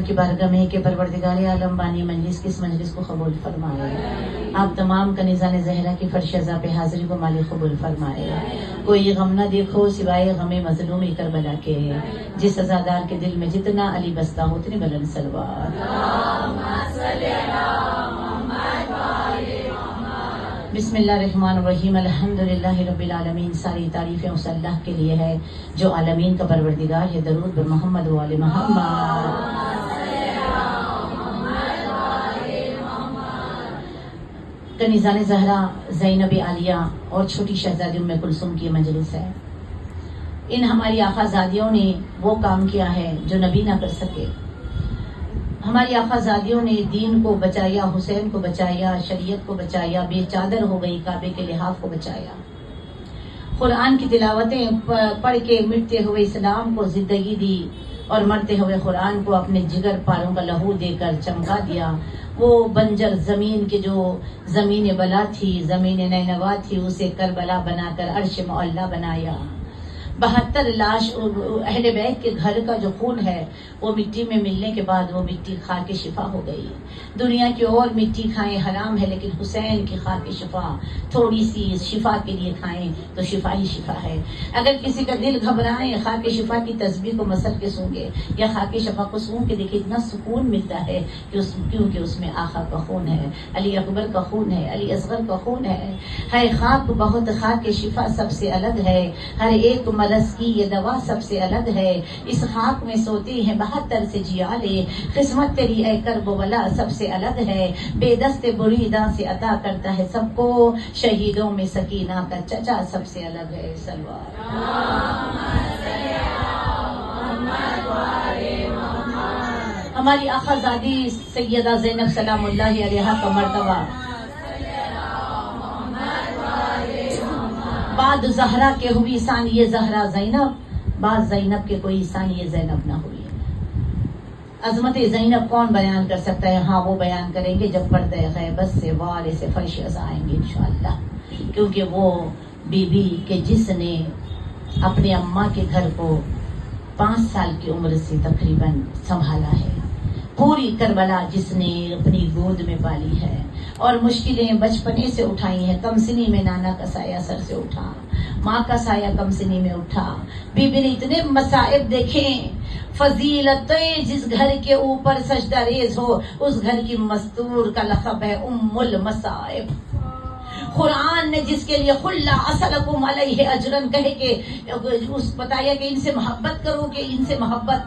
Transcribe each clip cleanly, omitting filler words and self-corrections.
کی بارگاہ میں کہ پروردگار عالم بانی مجلس کی اس مجلس کو قبول فرمائے. آپ تمام کنیزان زہرا کی فرش ازا پہ حاضری کو مالک قبول فرمائے. کوئی غم نہ دیکھو سوائے غم مظلوم کربلا کے. جس عزادار کے دل میں جتنا علی بستا ہو اتنی بلند سلوات. بسم اللہ الرحمن الرحیم. الحمدللہ رب العالمین. ساری تعریفیں اس اللہ کے لیے ہے جو عالمین کا پروردگار ہے. درود بر محمد و آل محمد. کنیزان زہرا، زینب عالیہ اور چھوٹی شہزادی ام کلثوم کی مجلس ہے. ان ہماری آقا زادیوں نے وہ کام کیا ہے جو نبی نہ کر سکے. ہماری آقا زادیوں نے دین کو بچایا، حسین کو بچایا، شریعت کو بچایا، بے چادر ہو گئی کعبے کے لحاف کو بچایا. قرآن کی تلاوتیں پڑھ کے مٹتے ہوئے اسلام کو زندگی دی اور مرتے ہوئے قرآن کو اپنے جگر پاروں کا لہو دے کر چمکا دیا. وہ بنجر زمین کے جو زمین بلا تھی، زمین نینوا تھی، اسے کربلا بنا کر عرش معلیٰ بنایا. 72 لاش اہل بیت کے گھر کا جو خون ہے وہ مٹی میں ملنے کے بعد وہ مٹی کھا کے شفا ہو گئی. دنیا کی اور مٹی کھائیں حرام ہے، لیکن حسین کی خاک شفا تھوڑی سی شفا کے لیے کھائیں تو شفا ہی شفا ہے. اگر کسی کا دل گھبرائے خاک شفا کی تسبیح کو مسل کے سونگے یا خاک شفا کو سونگ کے دیکھے، اتنا سکون ملتا ہے کیونکہ اس میں آقا کا خون ہے، علی اکبر کا خون ہے، علی اصغر کا خون ہے. خاک بہت خاک شفا سب سے الگ ہے. ہر ایک مرض کی یہ دوا سب سے الگ ہے. اس خاک میں سوتے ہیں 72 سے جیالے. قسمت تیری اے کرب ولا سب سے الگ ہے. بے دست بریداں سے عطا کرتا ہے سب کو. شہیدوں میں سکینہ کا چچا سب سے الگ ہے. سلوات ہماری آقا زادی سیدہ زینب سلام اللہ علیہا کا مرتبہ بعد زہرا کے ہوئی ثانی زہرا زینب. بعد زینب کے کوئی ثانی زینب نہ ہوئی. عظمت زینب کون بیان کر سکتا ہے؟ ہاں وہ بیان کریں گے جب پردہ غیبت سے وارث فرش آئیں گے انشاءاللہ. کیونکہ وہ بی بی کہ جس نے اپنے اماں کے گھر کو 5 سال کی عمر سے تقریباً سنبھالا ہے. پوری کربلا جس نے اپنی گود میں پالی ہے اور مشکلیں بچپنے سے اٹھائی ہیں. کم سنی میں نانا کا سایہ سر سے اٹھا، ماں کا سایہ کم سنی میں اٹھا. بی بی نے اتنے مصائب دیکھیں. فضیلتیں جس گھر کے اوپر سجدہ ریز ہو اس گھر کی مستور کا لقب ہے ام المصائب. قرآن نے جس کے لیے خلا اسلکم علیہ اجرن کہے کہ اس بتایا کہ ان سے محبت کرو، کہ ان سے محبت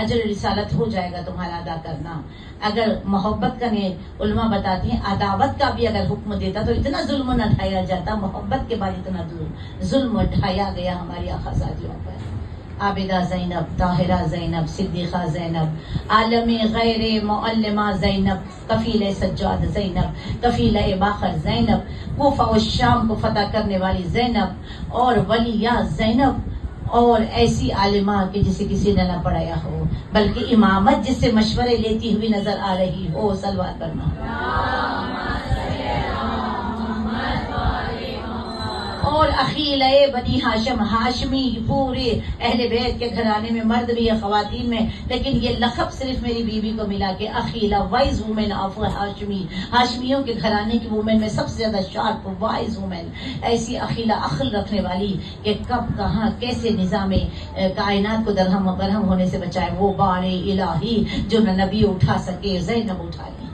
اجر رسالت ہو جائے گا تمہارا ادا کرنا. اگر محبت کا نے علماء بتاتی ہیں عداوت کا بھی اگر حکم دیتا تو اتنا ظلم نہ ڈھایا جاتا. محبت کے بعد اتنا ظلم ڈھایا گیا ہماری آقا زادیوں پر. عابدہ زینب، طاہرہ زینب، صدیقہ زینب، عالم غیر معلمہ زینب، کفیل سجاد زینب، کفیل باخر زینب، کوفہ و شام کو فتح کرنے والی زینب اور ولیہ زینب. اور ایسی عالمہ کہ جسے کسی نے نہ پڑھایا ہو بلکہ امامت جس سے مشورے لیتی ہوئی نظر آ رہی ہو. صلوات کرنا. اور اخیل بنی ہاشم، ہاشمی پورے اہل بیت کے گھرانے میں مرد بھی ہے خواتین میں، لیکن یہ لقب صرف میری بیوی کو ملا کہ اخیلہ وائز وومن آف ہاشمی. ہاشمیوں کے گھرانے کی وومن میں سب سے زیادہ شارپ وائز وومن. ایسی اخیلہ عقل رکھنے والی کہ کب کہاں کیسے نظام کائنات کو درہم و برہم ہونے سے بچائے. وہ بار الہی جو نہ نبی اٹھا سکے زینب اٹھا لی.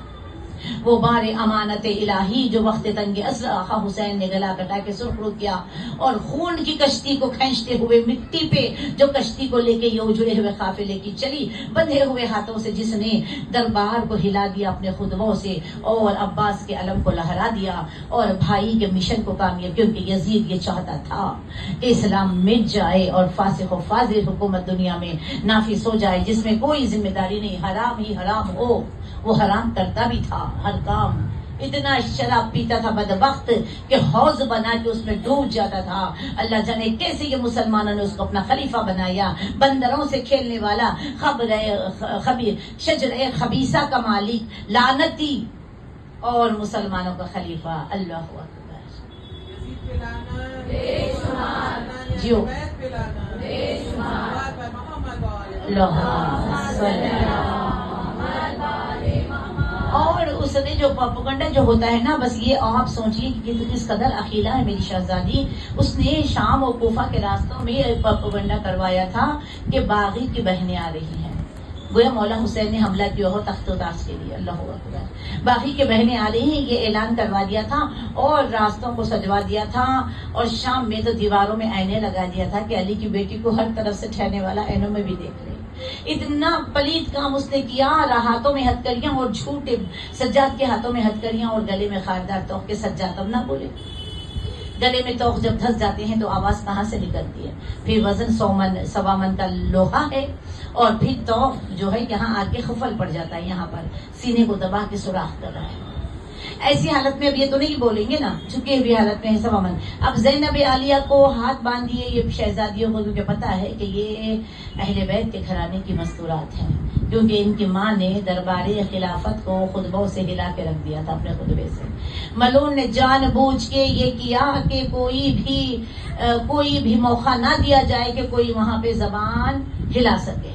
وہ بار امانت الہی جو وقت تنگ عصر آقا حسین نے گلا کٹا کے سرخرو کیا اور خون کی کشتی کو کھینچتے ہوئے مٹی پہ جو کشتی کو لے کے یہ اجڑے ہوئے قافلے کی چلی، بندھے ہوئے ہاتھوں سے جس نے دربار کو ہلا دیا اپنے خطبوں سے اور عباس کے علم کو لہرا دیا اور بھائی کے مشن کو کامیاب. کیونکہ یزید یہ چاہتا تھا کہ اسلام مٹ جائے اور فاسق و فاجر حکومت دنیا میں نافذ ہو جائے جس میں کوئی ذمہ داری نہیں، حرام ہی حرام ہو. وہ حرام کرتا بھی تھا ہر کام. اتنا شراب پیتا تھا بدبخت کہ حوض بنا کے اس میں ڈوب جاتا تھا. اللہ جانے کیسے یہ مسلمانوں نے اس کو اپنا خلیفہ بنایا. بندروں سے کھیلنے والا، شجرہ خبیثہ کا مالک، لعنتی، اور مسلمانوں کا خلیفہ. اللہ اکبر. جیو اللہ نے جو پروپیگنڈا جو ہوتا ہے نا، بس یہ آپ سوچیے کہ کس قدر اخیلا ہے میری شہزادی. اس نے شام اور کوفہ کے راستوں میں پروپیگنڈا کروایا تھا کہ باغی کی بہنیں آ رہی ہیں. گویا مولا حسین نے حملہ کیا ہو تخت و تاج کے لیے. اللہ اکبر. باغی کے بہنیں آ رہی ہیں یہ اعلان کروا دیا تھا اور راستوں کو سجوا دیا تھا، اور شام میں تو دیواروں میں آئینے لگا دیا تھا کہ علی کی بیٹی کو ہر طرف سے ٹھہرنے والا اینوں میں بھی دیکھ لے. اتنا پلید کام اس نے کیا. ہاتھوں میں ہتھکڑیاں اور جھوٹے سجاد کے ہاتھوں میں ہتھکڑیاں اور گلے میں خاردار توق کے سجاد. اب نہ بولے، گلے میں توق جب دھس جاتے ہیں تو آواز کہاں سے نکلتی ہے؟ پھر وزن 100 من کا لوہا ہے، اور پھر توق جو ہے یہاں آ کے خفل پڑ جاتا ہے، یہاں پر سینے کو دبا کے سوراخ کر رہا ہے. ایسی حالت میں اب یہ تو نہیں بولیں گے نا، چونکہ ہوئی حالت میں ہے 100 من. اب زینب عالیہ کو ہاتھ باندھ دیے یہ شہزادیوں کو، کیونکہ پتا ہے کہ یہ اہل بیت کے گھرانے کی مستورات ہیں، کیونکہ ان کی ماں نے دربار خلافت کو خطبوں سے ہلا کے رکھ دیا تھا اپنے خطبے سے. ملون نے جان بوجھ کے یہ کیا کہ کوئی بھی موقع نہ دیا جائے کہ کوئی وہاں پہ زبان ہلا سکے.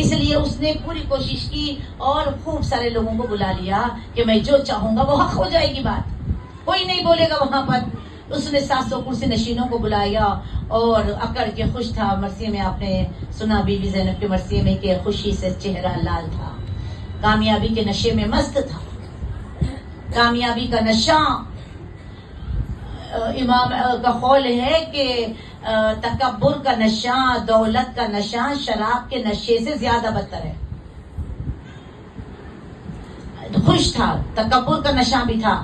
اس لیے اس نے پوری کوشش کی اور خوب سارے لوگوں کو بلا لیا کہ میں جو چاہوں گا وہ حق ہو جائے گی بات، کوئی نہیں بولے گا وہاں پر. اس نے 700 کرسی نشینوں کو بلایا اور اکڑ کے خوش تھا. مرثیے میں آپ نے سنا بی بی زینب کے مرثیے میں کہ خوشی سے چہرہ لال تھا، کامیابی کے نشے میں مست تھا. کامیابی کا نشہ، امام کا قول ہے کہ تکبر کا نشہ، دولت کا نشہ شراب کے نشے سے زیادہ بدتر ہے. خوش تھا، تکبر کا نشہ بھی تھا،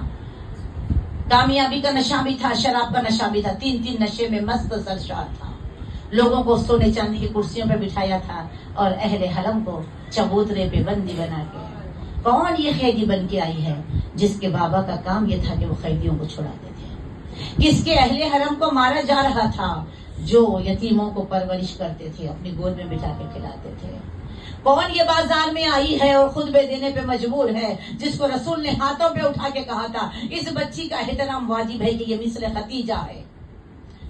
کامیابی کا نشہ بھی تھا، شراب کا نشہ بھی تھا. 3 نشے میں مست سرشار تھا. لوگوں کو سونے چاندی کی کرسیوں پہ بٹھایا تھا اور اہل حرم کو چبوترے پہ بندی بنا کے. کون یہ قیدی بن کے آئی ہے جس کے بابا کا کام یہ تھا کہ وہ قیدیوں کو چھڑاتے تھے؟ کس کے اہل حرم کو مارا جا رہا تھا؟ جو یتیموں کو پرورش کرتے تھے، اپنی گود میں بٹھا کے کھلاتے تھے. کون یہ بازار میں آئی ہے اور خطبے دینے پہ مجبور ہے جس کو رسول نے ہاتھوں پہ اٹھا کے کہا تھا اس بچی کا احترام واجب ہے کہ یہ مثل خدیجہ ہے.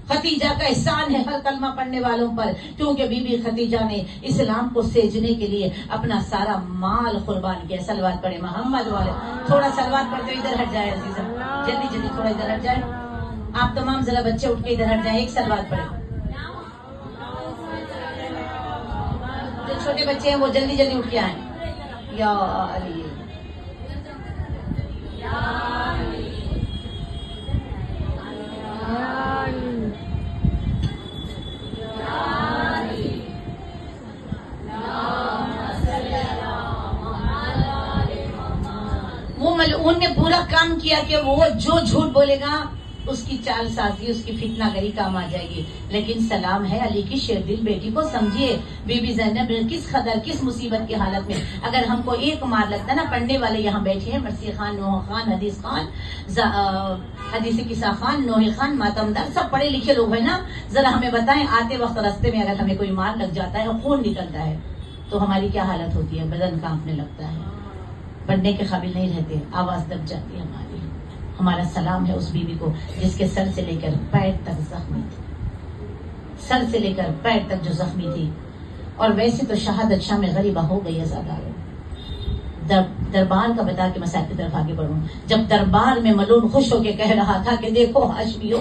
خدیجہ کا احسان ہے ہر کلمہ پڑھنے والوں پر، کیونکہ بی بی خدیجہ نے اسلام کو سیجنے کے لیے اپنا سارا مال قربان کیا. صلوات پڑھے محمد والے. تھوڑا صلوات پڑھتے ادھر ہٹ جائے عزیزم، جلدی تھوڑا ادھر ہٹ جائے. آپ تمام ذرا بچے اٹھ کے ادھر ہٹ جائیں، ایک صلوات پڑھے. جو چھوٹے بچے ہیں وہ جلدی اٹھ کے آئیں. یا علی وہ ملعون نے پورا کام کیا کہ وہ جو جھوٹ بولے گا اس کی چال سازی، اس کی فتنہ گری کام آ جائے گی. لیکن سلام ہے علی کی شیر دل بیٹی کو. سمجھیے بی بی زینب کس قدر کس مصیبت کی حالت میں. اگر ہم کو ایک مار لگتا نا، پڑھنے والے یہاں بیٹھے ہیں، مرثی خان، نوح خان، حدیث خان، حدیث قصہ خان، نوح خان، ماتمدار، سب پڑھے لکھے لوگ ہیں نا. ذرا ہمیں بتائیں آتے وقت راستے میں اگر ہمیں کوئی مار لگ جاتا ہے اور خون نکلتا ہے تو ہماری کیا حالت ہوتی ہے؟ بدن کانپنے لگتا ہے، پڑھنے کے قابل نہیں رہتے، آواز دب جاتی ہے ہماری. ہمارا سلام ہے اس بیوی کو جس کے سر سے لے کر پیر تک زخمی تھی، سر سے لے کر پیر تک جو زخمی تھی. اور ویسے تو شہادت شام غریبہ ہو گئی ازادارو. دربار کا بتا کے مسائل کی طرف آگے بڑھوں. جب دربار میں ملون خوش ہو کے کہہ رہا تھا کہ دیکھو ہاشمیو،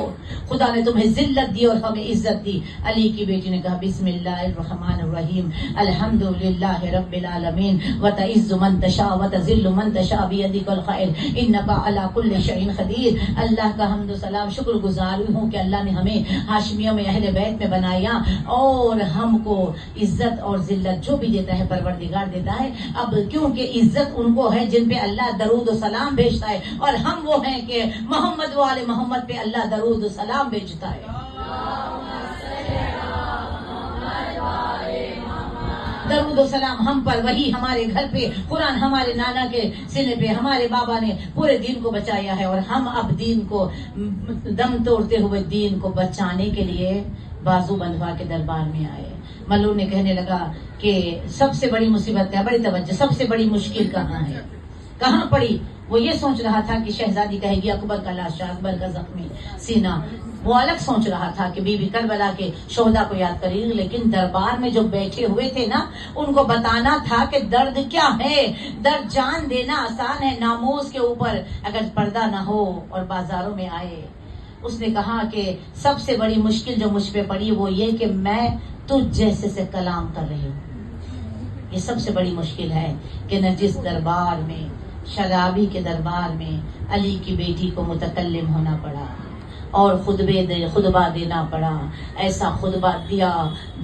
خدا نے تمہیں ذلت دی اور ہمیں عزت دی. علی کی بیٹی نے کہا بسم اللہ الرحمن الرحیم، الحمدللہ رب العالمین، وتعز من تشاء وتذل من تشاء بیدک الخیر انک علی کل شیء قدیر. اللہ کا حمد و سلام، شکر گزار ہوں کہ اللہ نے ہمیں ہاشمیوں میں اہل بیت میں بنایا اور ہم کو عزت اور ذلت جو بھی دیتا ہے پروردگار دیتا ہے. اب کیونکہ عزت ان کو ہے جن پہ اللہ درود و سلام بھیجتا ہے، اور ہم وہ ہیں کہ محمد والے محمد پہ اللہ درود و سلام بھیجتا ہے. درود و سلام ہم پر، وہی ہمارے گھر پہ، قرآن ہمارے نانا کے سینے پہ، ہمارے بابا نے پورے دین کو بچایا ہے، اور ہم اب دین کو دم توڑتے ہوئے دین کو بچانے کے لیے بازو بندھوا کے دربار میں آئے. ملون نے کہنے لگا کہ سب سے بڑی مصیبت ہے، بڑی توجہ، سب سے بڑی مشکل کہاں ہے، کہاں پڑی؟ وہ یہ سوچ رہا تھا کہ شہزادی کہے گی اکبر کا لاشا، اکبر کا زخمی سینہ. وہ الگ سوچ رہا تھا کہ بی بی کربلا کے شہدا کو یاد کرے گی، لیکن دربار میں جو بیٹھے ہوئے تھے نا ان کو بتانا تھا کہ درد کیا ہے. درد جان دینا آسان ہے ناموس کے اوپر اگر پردہ نہ ہو اور بازاروں میں آئے. اس نے کہا کہ سب سے بڑی مشکل جو مجھ پہ پڑی وہ یہ کہ میں تجھ جیسے سے کلام کر رہی ہوں. یہ سب سے بڑی مشکل ہے کہ نہ جس دربار میں شرابی کے دربار میں علی کی بیٹی کو متکلم ہونا پڑا اور خطبہ دینا پڑا. ایسا خطبہ دیا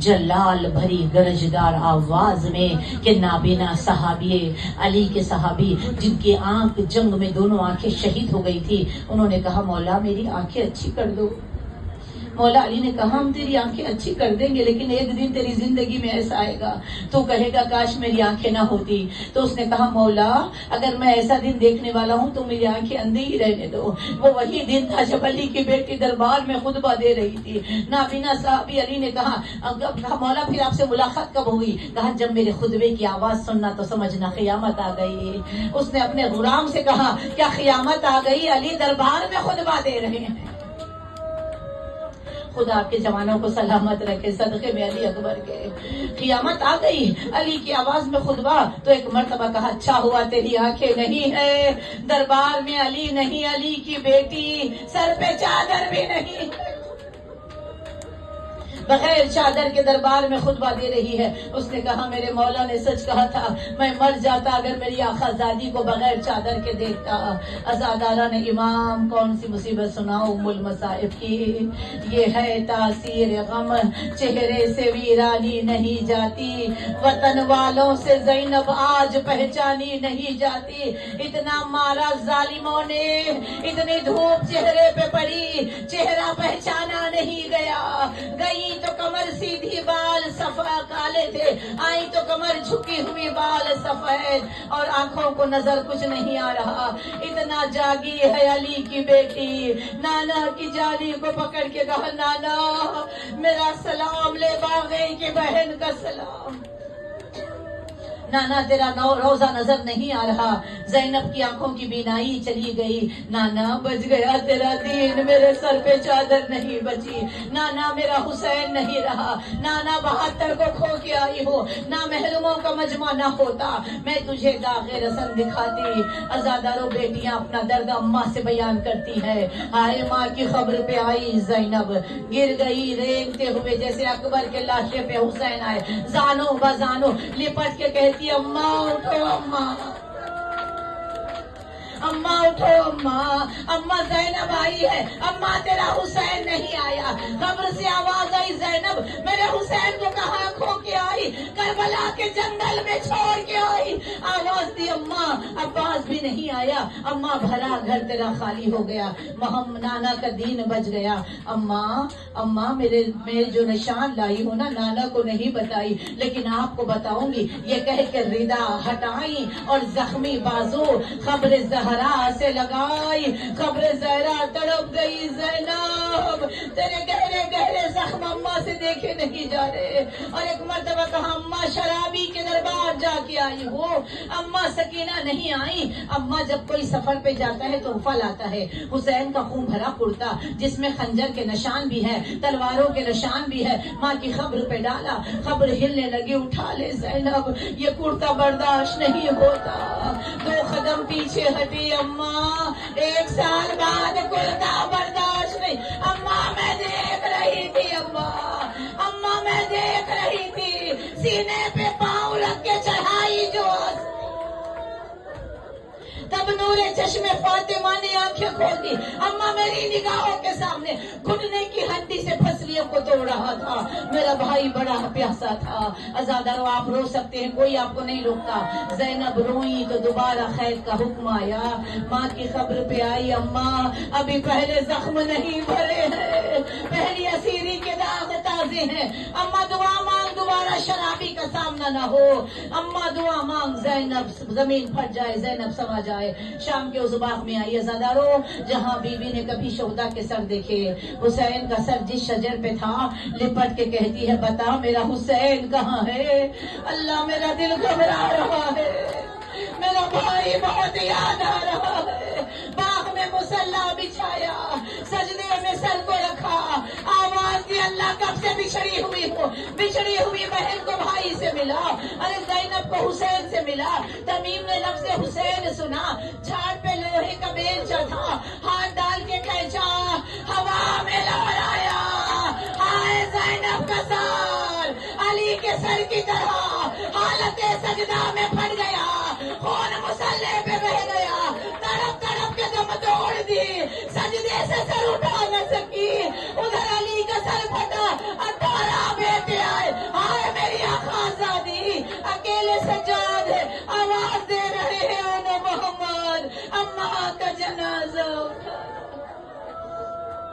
جلال بھری گرجدار آواز میں کہ نابینا صحابی علی کے صحابی جن کی آنکھ جنگ میں دونوں آنکھیں شہید ہو گئی تھی انہوں نے کہا مولا میری آنکھیں اچھی کر دو. مولا علی نے کہا ہم تیری آنکھیں اچھی کر دیں گے لیکن ایک دن تیری زندگی میں ایسا آئے گا تو کہے گا کاش میری آنکھیں نہ ہوتی. تو اس نے کہا مولا اگر میں ایسا دن دیکھنے والا ہوں تو میری آنکھیں اندھی ہی رہنے دو. وہ وہی دن تھا جب علی کی بیٹی دربار میں خطبہ دے رہی تھی. نابینا صحابی علی نے کہا مولا پھر آپ سے ملاقات کب ہوئی؟ کہا جب میرے خطبے کی آواز سننا تو سمجھنا قیامت آ گئی. اس نے اپنے غلام سے کہا کیا قیامت آ گئی؟ علی دربار میں خطبہ دے رہے ہیں. خدا آپ کے جوانوں کو سلامت رکھے صدقے میں علی اکبر کے. قیامت آ گئی علی کی آواز میں خطبہ. تو ایک مرتبہ کہا اچھا ہوا تیری آنکھیں نہیں ہے دربار میں علی نہیں علی کی بیٹی سر پہ چادر بھی نہیں بغیر چادر کے دربار میں خطبہ دے رہی ہے. اس نے کہا میرے مولا نے سچ کہا تھا میں مر جاتا اگر میری آقا زادی کو بغیر چادر کے دیکھتا. ازادارہ نے امام کون سی مصیبت سناؤ ام المصائب کی. یہ ہے تاثیر غم چہرے سے ویرانی نہیں جاتی وطن والوں سے زینب آج پہچانی نہیں جاتی. اتنا مارا ظالموں نے اتنی دھوپ چہرے پہ پڑی چہرہ پہچانا نہیں گیا. گئی تو کمر سیدھی بال صفا کالے تھے آئی تو کمر جھکی ہوئی بال سفید اور آنکھوں کو نظر کچھ نہیں آ رہا. اتنا جاگی ہے علی کی بیٹی نانا کی جالی کو پکڑ کے کہا نانا میرا سلام لے باغے کی بہن کا سلام. نانا تیرا روزہ نظر نہیں آ رہا. زینب کی آنکھوں کی بینائی چلی گئی. نانا بچ گیا تیرا دین میرے سر پہ چادر نہیں بچی. نانا میرا حسین نہیں رہا. نانا 72 کو کھو کے آئی ہو نہ محرموں کا مجمع نہ ہوتا میں تجھے داغ رسم دکھاتی. ازاداروں بیٹیاں اپنا درد اماں سے بیان کرتی ہے. ہائے ماں کی خبر پہ آئی زینب گر گئی رینگتے ہوئے جیسے اکبر کے لاشے پہ حسین آئے زانو بزانو لپٹ کے کہتی اماں اٹھو اماں اماں اٹھو اماں اماں زینب آئی ہے اماں تیرا حسین نہیں آیا. قبر سے آواز آئی زینب میرے حسین کو کہاں کھو کے آئی کربلا کے جنگل میں چھوڑ کے آئی. آواز دی اماں عباس بھی نہیں آیا. اماں بھرا گھر تیرا خالی ہو گیا. محمد نانا کا دین بچ گیا. اماں میرے جو نشان لائی ہو نا نانا کو نہیں بتائی لیکن آپ کو بتاؤں گی. یہ کہہ کے ردا ہٹائی اور زخمی بازو قبر زہرا سے لگائی. قبر زہرا تڑپ گئی زینب تیرے گہرے گہرے زخم اماں سے دیکھے نہیں جا رہے. اور ایک مرتبہ کہا اماں شرابی کے دربار جا کے آئی ہو. اماں سکینہ نہیں آئی. اماں جب کوئی سفر پہ جاتا ہے تو پھل آتا ہے. حسین کا خون بھرا کرتا جس میں خنجر کے نشان بھی ہے تلواروں کے نشان بھی ہے ماں کی قبر پہ ڈالا. قبر ہلنے لگی. اٹھا لے زینب یہ کرتا برداشت نہیں ہوتا. 2 قدم پیچھے ہٹی. اماں 1 سال بعد کرتا برداشت نہیں. اماں میں دیکھ رہی تھی اماں میں دیکھ رہی تھی سینے پہ پاؤں رکھ کے چڑھائی جو تب نور چشم فاطمہ نے آنکھیں کھول دی. اماں میری نگاہوں کے سامنے گھٹنے کی ہڈی سے پھسلیوں کو توڑ رہا تھا. میرا بھائی بڑا پیاسا تھا. ازادارو آپ رو سکتے ہیں کوئی آپ کو نہیں روکتا. زینب روئی تو دوبارہ خیر کا حکم آیا. ماں کی قبر پہ آئی. اماں ابھی پہلے زخم نہیں بھرے ہیں پہلی اسیری کے داغ تازے ہیں. اماں دعا مانگ دوبارہ شرابی کا سامنا نہ ہو. اماں دعا مانگ زینب زمین پھٹ جائے زینب سما جائے. شام کے اس باغ میں آئی ازادارو جہاں بی بی نے کبھی شہدا کے سر دیکھے. حسین کا سر جس شجر پہ تھا لپٹ کے کہتی ہے بتا میرا حسین کہاں ہے. اللہ میرا دل گھبرا رہا ہے میرا بھائی بہت یاد آ رہا ہے. باغ میں مصلا بچھایا سجدے میں سر کو رکھا معاملہ کب سے بچھڑی ہوئی بہن کو بھائی سے ملا، ارے زینب کو حسین سے ملا. تمیم نے لفظ حسین سنا، جھاڑ پہ لوہے کا بیلچا تھا، ہاتھ ڈال کے کھینچا، ہوا میں لہرایا، ہائے زینب کا سر علی کے سر کی طرح حالت سجدہ میں پھٹ گیا، خون مسلح پہ بہہ گیا.